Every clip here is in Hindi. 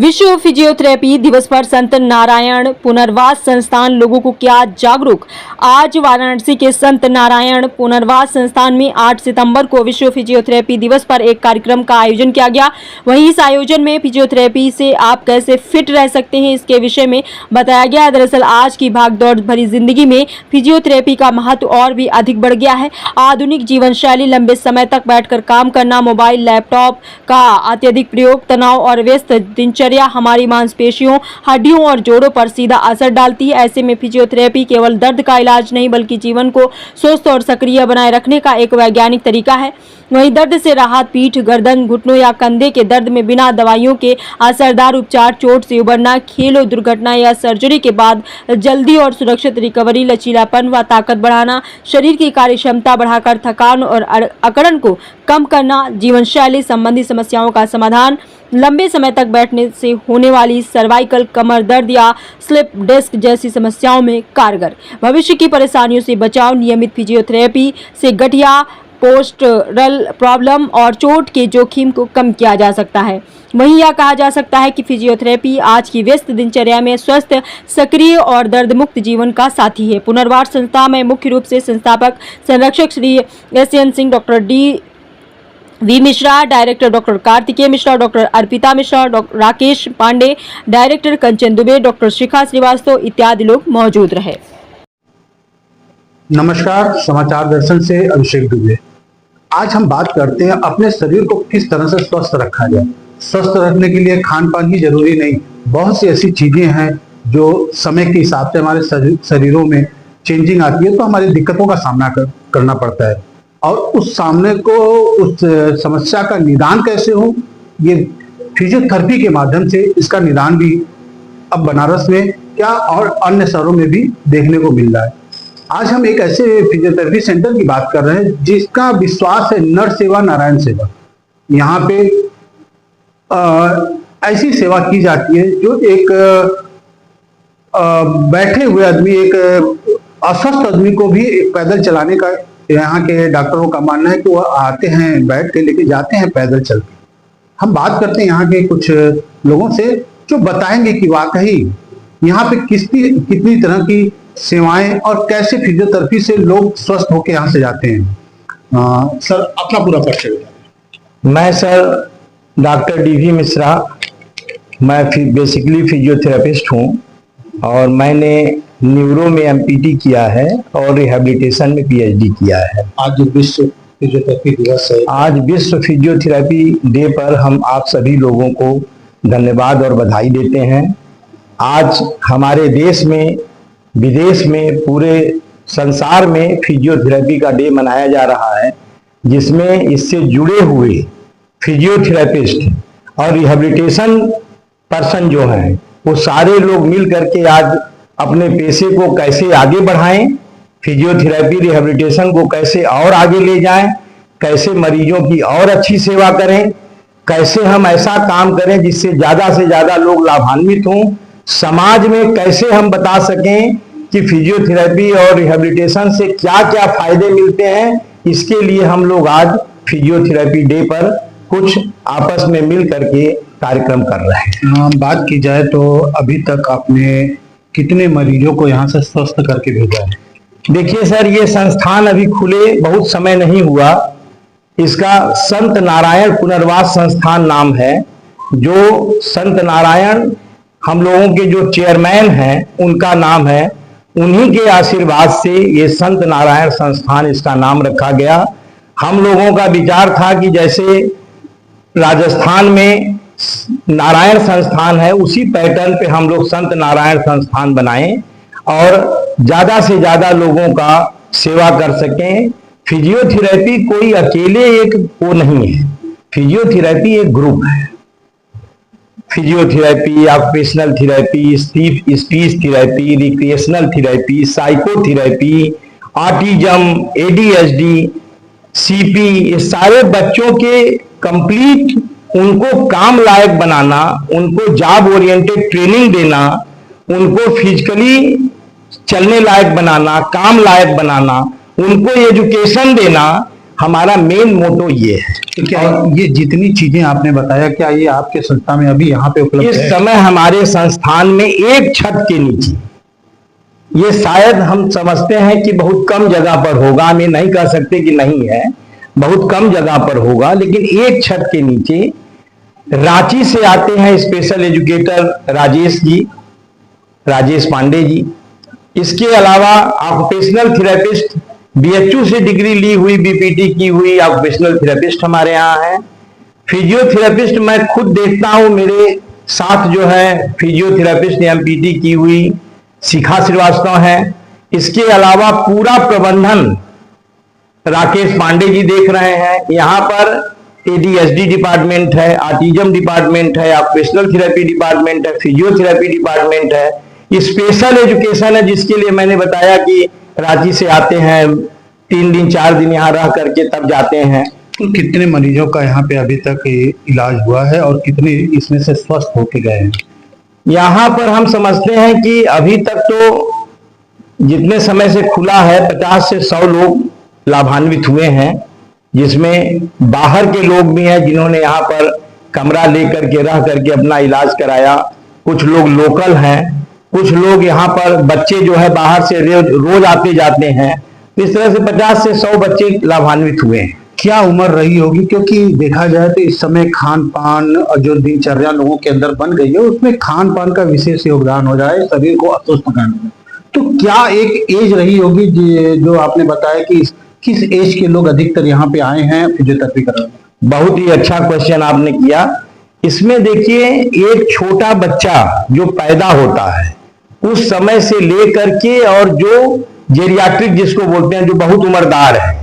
विश्व फिजियोथेरेपी दिवस पर संत नारायण पुनर्वास संस्थान लोगों को किया जागरूक। आज वाराणसी के संत नारायण पुनर्वास संस्थान में 8 सितंबर को विश्व फिजियोथेरेपी दिवस पर एक कार्यक्रम का आयोजन किया गया। वहीं इस आयोजन में फिजियोथेरेपी से आप कैसे फिट रह सकते हैं, इसके विषय में बताया गया। दरअसल आज की भागदौड़ भरी जिंदगी में फिजियोथेरेपी का महत्व और भी अधिक बढ़ गया है। आधुनिक जीवन शैली, लंबे समय तक बैठकर काम करना, मोबाइल लैपटॉप का अत्यधिक प्रयोग, तनाव और व्यस्त दिनचर्या हमारी मांसपेशियों, हड्डियों और जोड़ों पर सीधा असर डालती है। ऐसे में फिजियोथेरेपी केवल दर्द का इलाज नहीं बल्कि जीवन को स्वस्थ और सक्रिय बनाए रखने का एक वैज्ञानिक तरीका है। वहीं दर्द से राहत, पीठ, गर्दन, घुटनों या कंधे के दर्द में बिना दवाइयों के असरदार उपचार, चोट से उबरना, खेल, दुर्घटना या सर्जरी के बाद जल्दी और सुरक्षित रिकवरी, लचीलापन व ताकत बढ़ाना, शरीर की कार्य क्षमता बढ़ाकर थकान और अकड़न को कम करना, जीवन शैली संबंधी समस्याओं का समाधान, लंबे समय तक बैठने से होने वाली सर्वाइकल, कमर दर्द या स्लिप डिस्क जैसी समस्याओं में कारगर, भविष्य की परेशानियों से बचाव, नियमित फिजियोथेरेपी से गठिया, पोस्टरल प्रॉब्लम और चोट के जोखिम को कम किया जा सकता है। वहीं यह कहा जा सकता है कि फिजियोथेरेपी आज की व्यस्त दिनचर्या में स्वस्थ, सक्रिय और दर्द मुक्त जीवन का साथी है। पुनर्वास संस्था में मुख्य रूप से संस्थापक संरक्षक श्री एस.एन. सिंह, डॉक्टर डी.वी. Mishra, director doctor Kartikeya Mishra, doctor Arpita Mishra, doctor Rakesh Pandey, director Kanchan Dubey, doctor Shikha Srivastava इत्यादि लोग मौजूद रहे। नमस्कार, समाचार दर्शन से अभिषेक दुबे। आज हम बात करते हैं अपने शरीर को किस तरह से स्वस्थ रखा जाए। स्वस्थ रखने के लिए खान पान ही जरूरी नहीं, बहुत सी ऐसी चीजें हैं जो समय के हिसाब से हमारे शरीरों में चेंजिंग आती है तो हमारी दिक्कतों का सामना करना पड़ता है। और उस सामने को, उस समस्या का निदान कैसे हो, ये फिजियोथेरेपी के माध्यम से इसका निदान भी अब बनारस में क्या और अन्य शहरों में भी देखने को मिल रहा है। आज हम एक ऐसे फिजियोथेरेपी सेंटर की बात कर रहे हैं जिसका विश्वास है नर सेवा नारायण सेवा। यहाँ पे ऐसी सेवा की जाती है जो एक बैठे हुए आदमी, एक अस्वस्थ आदमी को भी पैदल चलाने का यहाँ के डॉक्टरों का मानना है कि वो आते हैं, बैठ के लेके जाते हैं पैदल चल के। हम बात करते हैं यहाँ के कुछ लोगों से जो बताएंगे कि वाकई यहाँ पे कितनी तरह की सेवाएं और कैसे फिजियोथेरेपी से लोग स्वस्थ होकर यहाँ से जाते हैं। सर, अपना पूरा परिचय बताएं। मैं सर डॉक्टर डी.वी. मिश्रा, मैं बेसिकली फिजियोथेरेपिस्ट हूँ और मैंने न्यूरो में एमपीटी किया है और रिहैबिलिटेशन में पीएचडी किया है। आज विश्व फिजियोथेरेपी दिवस है। आज विश्व फिजियोथेरेपी डे पर हम आप सभी लोगों को धन्यवाद और बधाई देते हैं। आज हमारे देश में, विदेश में, पूरे संसार में फिजियोथेरेपी का डे मनाया जा रहा है, जिसमें इससे जुड़े हुए फिजियोथेरेपिस्ट और रिहैबिलिटेशन पर्सन जो हैं वो सारे लोग मिल करके आज अपने पेशे को कैसे आगे बढ़ाएं, फिजियोथेरेपी रिहैबिलिटेशन को कैसे और आगे ले जाएं, कैसे मरीजों की और अच्छी सेवा करें, कैसे हम ऐसा काम करें जिससे ज्यादा से ज्यादा लोग लाभान्वित हों, समाज में कैसे हम बता सकें कि फिजियोथेरेपी और रिहैबिलिटेशन से क्या क्या फायदे मिलते हैं। इसके लिए हम लोग आज फिजियोथेरेपी डे पर कुछ आपस में मिल करके कार्यक्रम कर रहे हैं। बात की जाए तो अभी तक आपने कितने मरीजों को यहाँ से स्वस्थ करके भेजा है? देखिए सर, ये संस्थान अभी खुले बहुत समय नहीं हुआ। इसका संत नारायण पुनर्वास संस्थान नाम है। जो संत नारायण हम लोगों के जो चेयरमैन हैं उनका नाम है, उन्हीं के आशीर्वाद से ये संत नारायण संस्थान इसका नाम रखा गया। हम लोगों का विचार था कि जैसे राजस्थान में नारायण संस्थान है, उसी पैटर्न पे हम लोग संत नारायण संस्थान बनाएं और ज्यादा से ज्यादा लोगों का सेवा कर सकें। फिजियोथेरेपी कोई अकेले एक वो नहीं है, फिजियोथेरेपी एक ग्रुप है। Physiotherapy, occupational therapy, speech therapy, recreational therapy, psychotherapy, autism, ADHD, CP, ये सारे बच्चों के कंप्लीट उनको काम लायक बनाना, उनको जॉब ओरिएंटेड ट्रेनिंग देना, उनको फिजिकली चलने लायक बनाना, काम लायक बनाना, उनको एजुकेशन देना, हमारा मेन मोटो ये है। तो क्या ये जितनी चीजें आपने बताया, क्या ये आपके संस्था में अभी यहाँ पे उपलब्ध इस है? समय हमारे संस्थान में एक छत के नीचे, ये शायद हम समझते हैं कि बहुत कम जगह पर होगा, हम ये नहीं कह सकते कि नहीं है, बहुत कम जगह पर होगा, लेकिन एक छत के नीचे रांची से आते हैं स्पेशल एजुकेटर राजेश पांडे जी। इसके अलावा ऑक्यूपेशनल थेरेपिस्ट, बीएचयू से डिग्री ली हुई, बीपीटी की हुई ऑक्यूपेशनल थेरेपिस्ट हमारे यहाँ है। फिजियोथेरेपिस्ट मैं खुद देखता हूं, मेरे साथ जो है फिजियोथेरेपिस्ट एमपीटी की हुई शिखा श्रीवास्तव है। इसके अलावा पूरा प्रबंधन राकेश पांडे जी देख रहे हैं। यहाँ पर एडीएसडी डिपार्टमेंट है, ऑटिज्म डिपार्टमेंट है, ऑक्यूपेशनल थेरेपी डिपार्टमेंट है, फिजियोथेरेपी डिपार्टमेंट है, स्पेशल एजुकेशन है, जिसके लिए मैंने बताया कि रांची से आते हैं, 3 दिन 4 दिन यहाँ रह करके तब जाते हैं। तो कितने मरीजों का यहाँ पे अभी तक इलाज हुआ है और कितने इसमें से स्वस्थ होके गए हैं? यहाँ पर हम समझते हैं कि अभी तक तो जितने समय से खुला है 50 से 100 लोग लाभान्वित हुए हैं, जिसमें बाहर के लोग भी हैं जिन्होंने यहाँ पर कमरा लेकर के रह करके अपना इलाज कराया। कुछ लोग लोकल हैं, कुछ लोग यहाँ पर बच्चे जो है बाहर से रोज आते जाते हैं। इस तरह से 50 से 100 बच्चे लाभान्वित हुए हैं। क्या उम्र रही होगी? क्योंकि देखा जाए तो इस समय खान पान और जो दिनचर्या लोगों के अंदर बन गई है, उसमें खान पान का विशेष योगदान हो जाए शरीर को अस्वस्थ करने में। तो क्या एक एज रही होगी जो आपने बताया कि किस एज के लोग अधिकतर यहाँ पे आए हैं फिजियोथेरेपी कराने? बहुत ही अच्छा क्वेश्चन आपने किया। इसमें देखिए, एक छोटा बच्चा जो पैदा होता है उस समय से लेकर के, और जो जेरियाट्रिक जिसको बोलते हैं, जो बहुत उम्रदार है,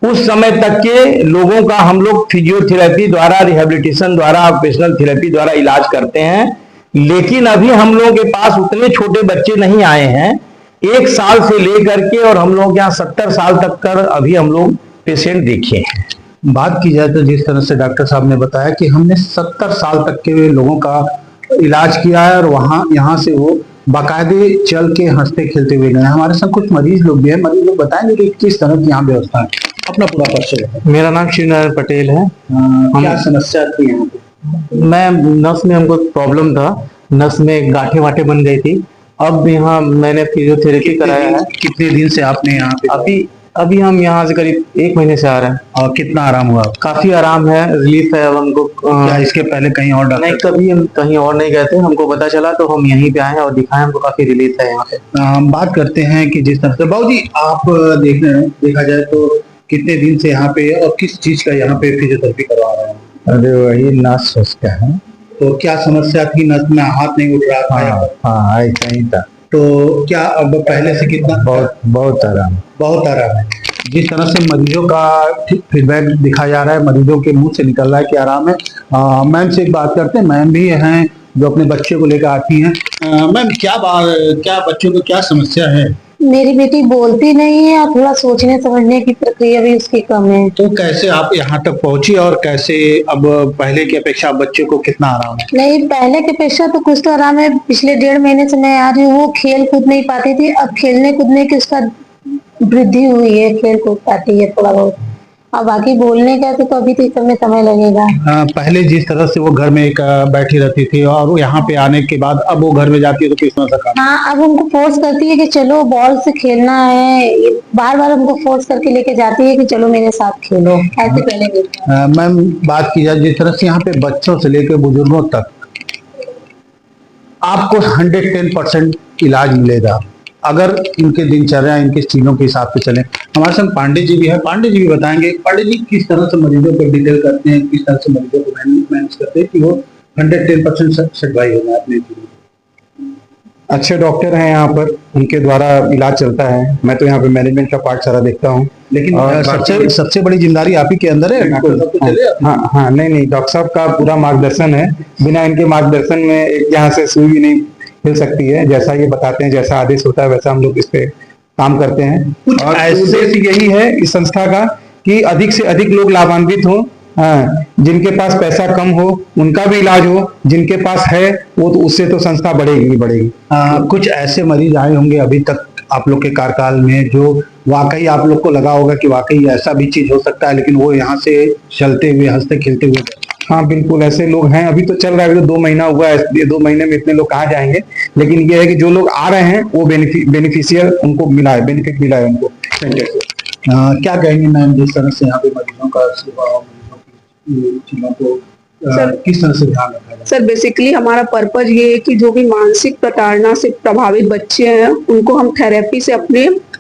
उस समय तक के लोगों का हम लोग फिजियोथेरेपी द्वारा, रिहेबिलिटेशन द्वारा, ऑक्यूपेशनल थेरेपी द्वारा इलाज करते हैं। लेकिन अभी हम लोगों के पास उतने छोटे बच्चे नहीं आए हैं, 1 साल से लेकर के, और हम लोग यहाँ 70 साल तक कर अभी हम लोग पेशेंट देखे हैं। बात की जाए तो जिस तरह से डॉक्टर साहब ने बताया कि हमने 70 साल तक के लोगों का इलाज किया है और यहाँ से वो बाकायदे चल के हंसते खेलते हुए गए। हमारे साथ कुछ मरीज लोग भी हैं, मरीज लोग बताएंगे कि किस तरह की यहाँ व्यवस्था है। अपना पूरा परिचय बताएं। मेरा नाम शिवनारायण पटेल है। क्या समस्या थी यहाँ पे? मैं नस में, हमको प्रॉब्लम था, नस में गांठें वाठें बन गई थी। अब यहाँ मैंने फिजियोथेरेपी कराया है। कितने दिन से आपने यहाँ पे? अभी हम यहाँ से करीब 1 महीने से आ रहे हैं। और कितना आराम हुआ? काफी आराम है, रिलीफ है अब हमको। क्या इसके पहले कहीं और नहीं, कभी हम कहीं और नहीं गए थे, हमको पता चला तो हम यहीं पे आए हैं और दिखाए, हमको काफी रिलीफ है यहाँ पे। हम बात करते हैं कि जिस तरह से बाबू जी आप देखा जाए तो कितने दिन से यहाँ पे और किस चीज का यहाँ पे फिजियोथेरेपी करवा रहे हैं? अरे वही नस उसका है। तो क्या समस्या थी? नस में हाथ नहीं उठ रहा था? हाँ, ऐसा ही था। तो क्या अब पहले से कितना? बहुत आराम। बहुत आराम है। जिस तरह से मरीजों का फीडबैक दिखाया जा रहा है, मरीजों के मुंह से निकल रहा है कि आराम है। मैम से एक बात करते हैं, मैम भी हैं जो अपने बच्चे को लेकर आती हैं। मैम क्या बच्चों को क्या समस्या है? मेरी बेटी बोलती नहीं है और थोड़ा सोचने समझने की प्रक्रिया भी उसकी कम है। तो कैसे आप यहाँ तक पहुंची और कैसे अब पहले की अपेक्षा बच्चे को कितना आराम है? नहीं, पहले की अपेक्षा तो कुछ तो आराम है। पिछले 1.5 महीने से मैं आ रही हूँ, वो खेल कूद नहीं पाती थी, अब खेलने कूदने की उसका वृद्धि हुई है, खेल कूद पाती है थोड़ा बहुत। अब बाकी बोलने का तो अभी तो समय लगेगा। पहले जिस तरह से वो घर में एक बैठी रहती थी और यहाँ पे आने के बाद अब वो घर में जाती है तो किस तरह से काम? हाँ, अब हमको फोर्स करती है कि चलो बॉल से खेलना है, बार बार हमको फोर्स करके लेके जाती है कि चलो मेरे साथ खेलो, ऐसे पहले नहीं। मैम बात की जाए जिस तरह से यहाँ पे बच्चों से लेकर बुजुर्गों तक आपको 110% इलाज मिलेगा अगर इनके दिनचर्या, इनके चीजों के हिसाब से चले। हमारे संग पांडे जी भी है, पांडे जी भी बताएंगे। पांडे जी किस तरह से मरीजों को डिटेल करते हैं, किस तरह से मरीजों को मैनेज करते हैं कि वो 110% सेटिस्फाई हो जाए अपने जीवन? अच्छे डॉक्टर हैं यहाँ पर, उनके द्वारा इलाज चलता है। मैं तो यहाँ पे मैनेजमेंट का पार्ट सारा देखता हूँ। लेकिन सबसे बड़ी जिम्मेदारी आप ही के अंदर है। हाँ, नहीं, डॉक्टर साहब का पूरा मार्गदर्शन है। बिना इनके मार्गदर्शन में एक यहाँ से सुई भी नहीं हिल सकती है। जैसा ये बताते हैं, जैसा आदेश होता है, वैसा हम लोग इस पे काम करते हैं। और उद्देश्य यही है इस संस्था का कि अधिक से अधिक लोग लाभान्वित हों। हाँ, जिनके पास पैसा कम हो उनका भी इलाज हो, जिनके पास है वो तो उससे तो संस्था बढ़ेगी। कुछ ऐसे मरीज आए होंगे अभी तक आप लोग के कार्यकाल में जो वाकई आप लोग को लगा होगा कि वाकई ऐसा भी चीज हो सकता है, लेकिन वो यहाँ से चलते हुए हंसते खेलते हुए गए? हाँ बिल्कुल, ऐसे लोग हैं। अभी तो चल रहा है, अभी तो 2 महीना हुआ है, ये 2 महीने में इतने लोग कहाँ जाएंगे। लेकिन ये है कि जो लोग आ रहे हैं वो बेनिफिशियल उनको मिला है, बेनिफिट मिला है उनको सेंटर से। क्या कहेंगे मैम, जिस तरह से यहाँ पे मरीजों का सेवा और मरीजों की चीजों को किस तरह से ध्यान रखा जाए? सर बेसिकली हमारा पर्पज ये है कि जो भी मानसिक प्रताड़ना से प्रभावित बच्चे हैं उनको हम थेरेपी से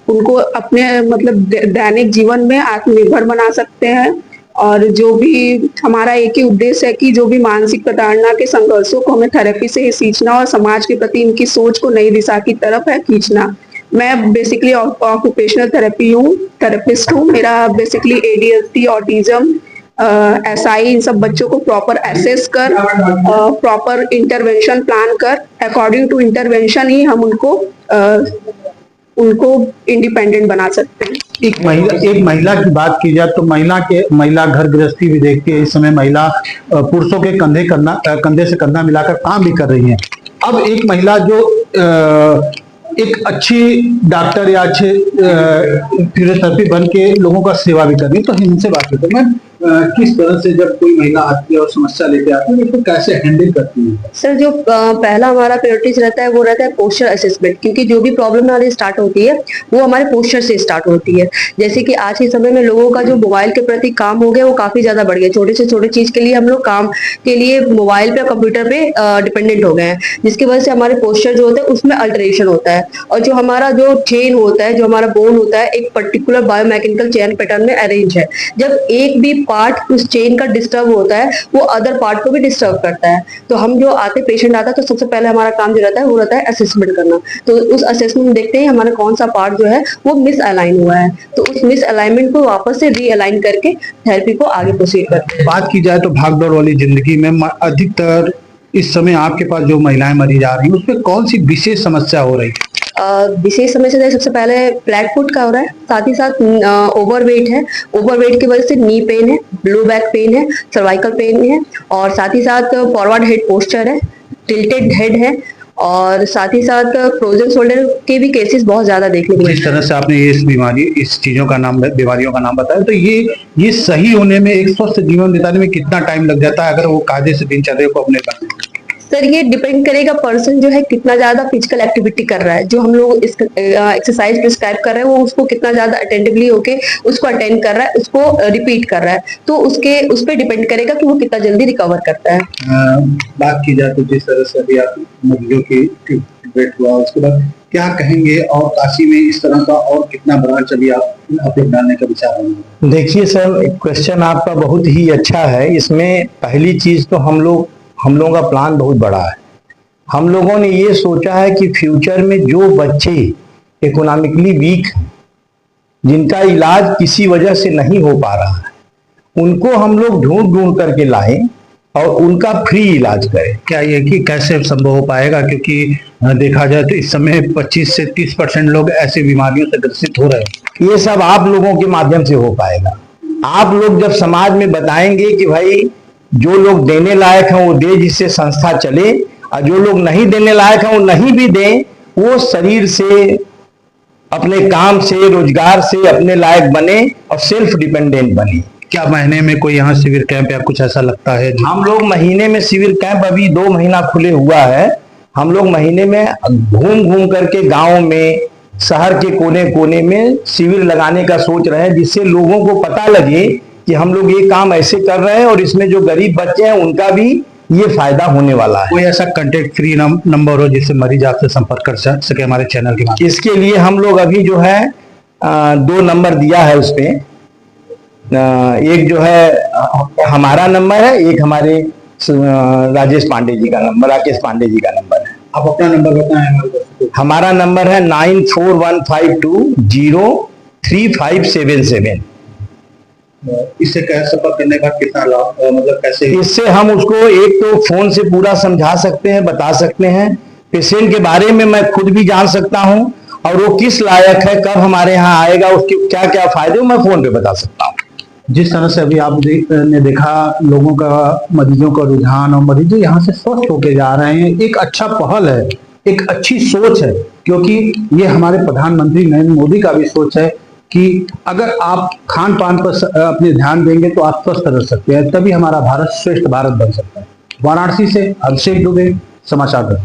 उनको अपने मतलब दैनिक जीवन में आत्मनिर्भर बना सकते हैं। और जो भी हमारा एक ही उद्देश्य है कि जो भी मानसिक प्रताड़ना के संघर्षों को हमें थेरेपी से ही सींचना और समाज के प्रति इनकी सोच को नई दिशा की तरफ है खींचना। मैं बेसिकली ऑक्यूपेशनल थेरेपिस्ट हूँ। मेरा बेसिकली ADHD, ऑटिज्म, SI इन सब बच्चों को प्रॉपर असेस कर प्रॉपर इंटरवेंशन प्लान कर अकॉर्डिंग टू इंटरवेंशन ही हम उनको इंडिपेंडेंट बना सकते हैं। एक महिला की बात की जाए तो महिला घर गृहस्थी भी देखती है। इस समय महिला पुरुषों के कंधे से कंधा मिलाकर काम भी कर रही है। अब एक महिला जो एक अच्छी डॉक्टर या अच्छे फिजियोथेरेपी बन के लोगों का सेवा भी कर रही है, तो इनसे बात करते हैं। मैम, किस तरह से जब कोई महिला आती है और समस्या लेके आती है तो कैसे हैंडल करती है? सर जो पहला हमारा प्रायोरिटीज रहता है वो रहता है पोस्चर असेसमेंट, क्योंकि जो भी प्रॉब्लम हमारी स्टार्ट होती है वो हमारे पोस्चर से स्टार्ट होती है। जैसे कि आज के समय में लोगों का जो मोबाइल के प्रति काम हो गया वो काफी ज्यादा बढ़ गया। छोटे से छोटे चीज के लिए हम लोग काम के लिए मोबाइल पे कंप्यूटर पे डिपेंडेंट हो गए हैं, जिसकी वजह से हमारे पोस्चर जो होता है उसमें अल्टरेशन होता है। और जो हमारा जो चेन होता है, जो हमारा बोन होता है, एक पर्टिकुलर बायोमैकेनिकल चेन पैटर्न में अरेंज है। जब एक भी पार्ट उस चेन का डिस्टर्ब होता है वो अदर पार्ट को भी डिस्टर्ब करता है। तो हम जो पेशेंट आता है तो सबसे पहले हमारा काम जो रहता है वो रहता है असेसमेंट करना। तो उस असेसमेंट में देखते हैं हमारा कौन सा पार्ट जो है वो मिस अलाइन हुआ है, तो उस मिस अलाइनमेंट को वापस से रीअलाइन करके थेरेपी को आगे प्रोसीड करते हैं। बात की जाए तो भागदौड़ वाली जिंदगी में अधिकतर इस समय आपके पास जो महिलाएं मरीज आ रही हैं उसमें कौन सी विशेष समस्या हो रही है? विशेष समस्या सबसे पहले फ्लैट फुट का हो रहा है, साथ ही साथ ओवरवेट है। ओवरवेट की वजह से नी पेन है, लो बैक पेन है, सर्वाइकल पेन है, और साथ ही साथ फॉरवर्ड हेड पोस्चर है, टिल्टेड हेड है, और साथ ही साथ फ्रोजन शोल्डर के भी केसेस बहुत ज्यादा देखने को मिलते हैं। जिस तरह से आपने इस चीजों का नाम, बीमारियों का नाम बताया, तो ये सही होने में, एक स्वस्थ जीवन बिताने में कितना टाइम लग जाता है अगर वो कायदे से दिनचर्या को अपने करते हैं? सर ये डिपेंड करेगा पर्सन जो है कितना ज्यादा फिजिकल एक्टिविटी कर रहा है। जो हम लोग एक्सरसाइज प्रिस्क्राइब कर रहे हैं वो उसको कितना ज्यादा अटेंटिवली होके उसको अटेंड कर रहा है, उसको रिपीट कर रहा है, तो उस पर डिपेंड करेगा कि वो कितना जल्दी रिकवर करता है। बात की जाए तो जिस तरह से अभी आप मरीजों की ट्रीटमेंट हुआ उसके बाद क्या कहेंगे, और काशी में इस तरह का और कितना ब्रांच अभी आप डालने का विचार है? देखिए सर, क्वेश्चन आपका बहुत ही अच्छा है। इसमें पहली चीज तो हम लोगों का प्लान बहुत बड़ा है। हम लोगों ने ये सोचा है कि फ्यूचर में जो बच्चे इकोनॉमिकली वीक हैं, जिनका इलाज किसी वजह से नहीं हो पा रहा है, उनको हम लोग ढूंढ करके लाएं और उनका फ्री इलाज करें। क्या ये कि कैसे संभव हो पाएगा, क्योंकि देखा जाए तो इस समय 25 से 30% लोग ऐसी बीमारियों से ग्रसित हो रहे हैं। ये सब आप लोगों के माध्यम से हो पाएगा। आप लोग जब समाज में बताएंगे कि भाई जो लोग देने लायक हैं वो दे, जिससे संस्था चले, और जो लोग नहीं देने लायक हैं वो नहीं भी दें, वो शरीर से, अपने काम से, रोजगार से अपने लायक बने और सेल्फ डिपेंडेंट बने। क्या महीने में कोई यहाँ शिविर कैंप या कुछ ऐसा लगता है? हम लोग महीने में शिविर कैंप, अभी 2 महीना खुले हुआ है, हम लोग महीने में घूम करके गांव में, शहर के कोने कोने में शिविर लगाने का सोच रहे हैं, जिससे लोगों को पता लगे कि हम लोग ये काम ऐसे कर रहे हैं और इसमें जो गरीब बच्चे हैं उनका भी ये फायदा होने वाला है। कोई ऐसा कांटेक्ट फ्री नंबर हो जिससे मरीज आपसे संपर्क कर सके हमारे चैनल के माध्यम? इसके लिए हम लोग अभी जो है 2 नंबर दिया है उस पे। एक जो है हमारा नंबर है, एक हमारे राजेश पांडे जी का नंबर, राकेश पांडे जी का नंबर है। आप अपना नंबर बताएं। हमारा नंबर है 9415220357 इससे कैसे संपर्क करने का कितना लाभ, मतलब कैसे? इससे हम उसको एक तो फोन से पूरा समझा सकते हैं, बता सकते हैं, पेशेंट के बारे में मैं खुद भी जान सकता हूं, और वो किस लायक है, कब हमारे यहाँ आएगा, उसके क्या क्या फायदे मैं फोन पे बता सकता हूँ। जिस तरह से अभी आपने देखा लोगों का, मरीजों का रुझान, और मरीज यहाँ से स्वस्थ होके जा रहे हैं, एक अच्छा पहल है। एक अच्छी सोच है, क्योंकि ये हमारे प्रधानमंत्री नरेंद्र मोदी का भी सोच है कि अगर आप खान पान पर अपने ध्यान देंगे तो आप स्वस्थ रह सकते हैं, तभी हमारा भारत श्रेष्ठ भारत बन सकता है। वाराणसी से अभिषेक दुबे, समाचार।